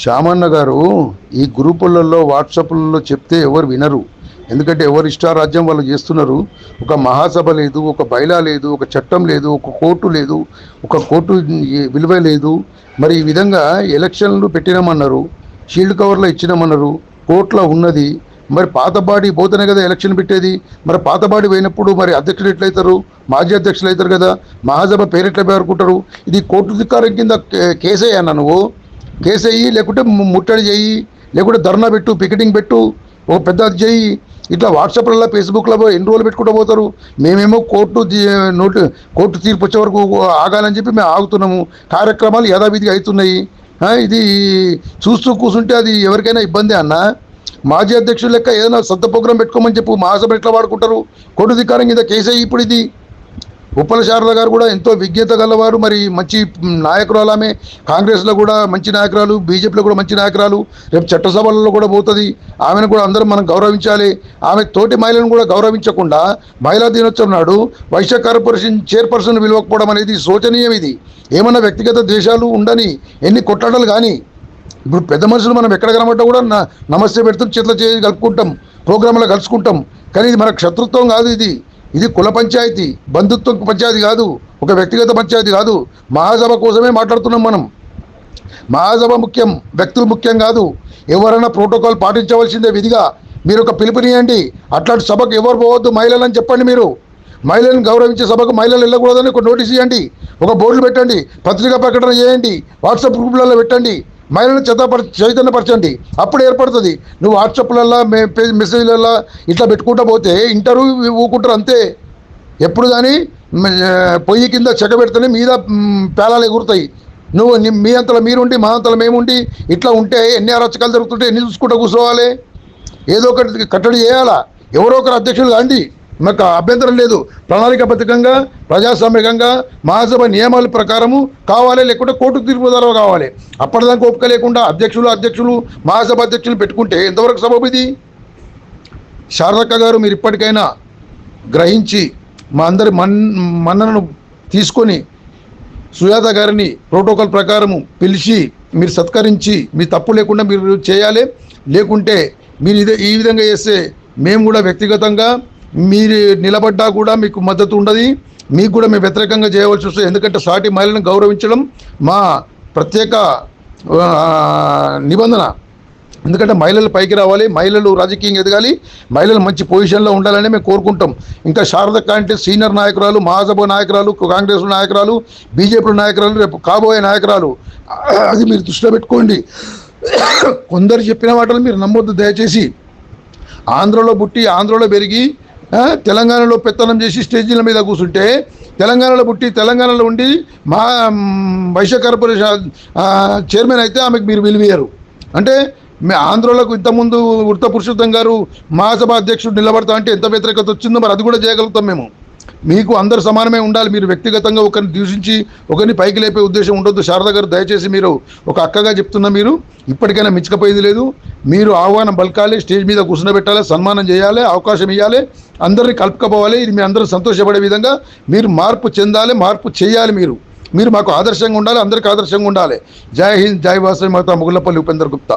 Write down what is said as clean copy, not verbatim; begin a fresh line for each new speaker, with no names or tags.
శ్యామన్న గారు ఈ గ్రూపులలో వాట్సాప్లలో చెప్తే ఎవరు వినరు. ఎందుకంటే ఎవరు ఇష్టారాజ్యం వాళ్ళు చేస్తున్నారు. ఒక మహాసభ లేదు, ఒక బైలా లేదు, ఒక చట్టం లేదు, ఒక కోర్టు లేదు, ఒక కోర్టు విలువ లేదు. మరి ఈ విధంగా ఎలక్షన్లు పెట్టినామన్నారు, షీల్డ్ కవర్లో ఇచ్చినామన్నారు, కోర్టులో ఉన్నది. మరి పాత బాడీ పోతేనే కదా ఎలక్షన్ పెట్టేది. మరి పాత బాడీ పోయినప్పుడు మరి అధ్యక్షులు ఎట్లయితారు? మాజీ అధ్యక్షులు అవుతారు కదా. మహాసభ పేరెట్లా పేరుకుంటారు? ఇది కోర్టు ధిక్కారం కింద కేసేయన్నా నువ్వు. కేసు అయ్యి, లేకుంటే ముట్టడి చేయి, లేకుంటే ధర్నా పెట్టు, పికెటింగ్ పెట్టు, ఓ పెద్ద అది చేయి. ఇట్లా వాట్సాప్లలో ఫేస్బుక్లో ఎన్ని రోజులు పెట్టుకుంటూ పోతారు. మేమేమో కోర్టు తీర్పు వచ్చే వరకు ఆగాలని చెప్పి మేము ఆగుతున్నాము. కార్యక్రమాలు యథావిధిగా అవుతున్నాయి. ఇది చూస్తూ కూర్చుంటే అది ఎవరికైనా ఇబ్బంది అన్న. మాజీ అధ్యక్షులు లెక్క ఏదైనా సొంత ప్రోగ్రాం పెట్టుకోమని చెప్పు. మహాసభ ఎట్లా వాడుకుంటారు? కోర్టు ధిక్కారం కింద కేసు అయ్యి ఇప్పుడు ఇది. ఉప్పల శారద గారు కూడా ఎంతో విజ్ఞత గలవారు, మరి మంచి నాయకురాలు. ఆమె కాంగ్రెస్లో కూడా మంచి నాయకురాలు, బీజేపీలో కూడా మంచి నాయకురాలు. రేపు చట్టసభలలో కూడా పోతుంది. ఆమెను కూడా అందరం మనం గౌరవించాలి. ఆమె తోటి మహిళలను కూడా గౌరవించకుండా మహిళా దినోత్సవం నాడు వైశ్య కార్పొరేషన్ చైర్పర్సన్ పిలవకపోవడం అనేది శోచనీయం. ఇది ఏమన్నా వ్యక్తిగత ద్వేషాలు ఉండని, ఎన్ని కొట్లాటలు కానీ. ఇప్పుడు పెద్ద మనుషులు మనం ఎక్కడ కనబడ్డా కూడా నమస్తే పెడుతూ చేతులు చేసి కలుపుకుంటాం, ప్రోగ్రాంలో కలుసుకుంటాం. కానీ ఇది మనకు శత్రుత్వం కాదు. ఇది కుల పంచాయతీ, బంధుత్వ పంచాయతీ కాదు, ఒక వ్యక్తిగత పంచాయతీ కాదు. మహాసభ కోసమే మాట్లాడుతున్నాం మనం. మహాసభ ముఖ్యం, వ్యక్తులు ముఖ్యం కాదు. ఎవరైనా ప్రోటోకాల్ పాటించవలసిందే విధిగా. మీరు ఒక పిలుపునియండి, అట్లాంటి సభకు ఎవరు పోవద్దు మహిళలని చెప్పండి. మీరు మహిళలను గౌరవించే సభకు మహిళలు వెళ్ళకూడదని ఒక నోటీస్ ఇవ్వండి, ఒక బోర్డులు పెట్టండి, పత్రికా ప్రకటన చేయండి, వాట్సాప్ గ్రూపులలో పెట్టండి, మహిళలను చైతన్యపరచండి. అప్పుడు ఏర్పడుతుంది. నువ్వు వాట్సాప్లలో మెసేజ్లలో ఇట్లా పెట్టుకుంటూ పోతే ఇంటర్వ్యూ ఊకుంటారు అంతే. ఎప్పుడు కానీ పొయ్యి కింద చెక్క పెడితేనే మీద పేలాలు ఎగురుతాయి. నువ్వు మీ అంతలో మీరుండి, మా అంతలో మేముండి ఇట్లా ఉంటే ఎన్ని అరచకాలు జరుగుతుంటే ఎన్ని చూసుకుంటూ కూర్చోవాలి? ఏదో ఒకటి కట్టడి చేయాలా? ఎవరో ఒకరు అధ్యక్షులు కాండి, మాకు అభ్యంతరం లేదు. ప్రణాళికాబద్ధంగా, ప్రజాస్వామ్యంగా మహాసభ నియమాల ప్రకారము కావాలి, లేకుంటే కోర్టు తీర్పు ద్వారా కావాలి. అప్పటిదాకా ఓపిక లేకుండా అధ్యక్షులు మహాసభ అధ్యక్షులు పెట్టుకుంటే ఎంతవరకు సబబు ఇది? శారదక్క గారు, మీరు ఇప్పటికైనా గ్రహించి మా అందరి మన్ననను తీసుకొని సుజాత గారిని ప్రోటోకాల్ ప్రకారము పిలిచి మీరు సత్కరించి, మీ తప్పు లేకుండా మీరు చేయాలి. లేకుంటే మీరు ఈ విధంగా చేస్తే మేము కూడా వ్యక్తిగతంగా మీరు నిలబడ్డా కూడా మీకు మద్దతు ఉండదు. మీకు కూడా మేము వ్యతిరేకంగా చేయవలసి వస్తుంది. ఎందుకంటే సాటి మహిళలను గౌరవించడం మా ప్రత్యేక నిబంధన. ఎందుకంటే మహిళలు పైకి రావాలి, మహిళలు రాజకీయంగా ఎదగాలి, మహిళలు మంచి పొజిషన్లో ఉండాలని మేము కోరుకుంటాం. ఇంకా శారదక్క అంటే సీనియర్ నాయకురాలు, మహాసభ నాయకురాలు, కాంగ్రెస్ నాయకురాలు, బీజేపీ నాయకురాలు, రేపు కాబోయే నాయకురాలు. అది మీరు దృష్టిలో పెట్టుకోండి. కొందరు చెప్పిన మాటలు మీరు నమ్మొద్దు దయచేసి. ఆంధ్రలో పుట్టి, ఆంధ్రలో పెరిగి, తెలంగాణలో పెత్తనం చేసి స్టేజీల మీద కూర్చుంటే, తెలంగాణలో పుట్టి తెలంగాణలో ఉండి మా వైశ్య కార్పొరేషన్ చైర్మన్ అయితే ఆమెకు మీరు విలువేయరు. అంటే ఆంధ్రలకు ఇంతకుముందు వృత్త పురుషోత్తం గారు మహాసభ అధ్యక్షుడు నిలబడతా అంటే ఎంత వ్యతిరేకత వచ్చిందో మరి అది కూడా చేయగలుగుతాం మేము. మీకు అందరు సమానమే ఉండాలి. మీరు వ్యక్తిగతంగా ఒకరిని దూషించి ఒకరిని పైకి లేపే ఉద్దేశం ఉండొద్దు. శారద గారు దయచేసి మీరు ఒక అక్కగా చెప్తున్నా, మీరు ఇప్పటికైనా మించకపోయింది లేదు. మీరు ఆహ్వానం పలకాలి, స్టేజ్ మీద కూర్చునబెట్టాలి, సన్మానం చేయాలి, అవకాశం ఇవ్వాలి, అందరినీ కలుపుకపోవాలి. ఇది మీ అందరూ సంతోషపడే విధంగా మీరు మార్పు చెందాలి, మార్పు చేయాలి. మీరు మాకు ఆదర్శంగా ఉండాలి, అందరికీ ఆదర్శంగా ఉండాలి. జై హింద్, జై వాసవి మాత, ముగుళ్ళపల్లి ఉపేందర్ గుప్తా.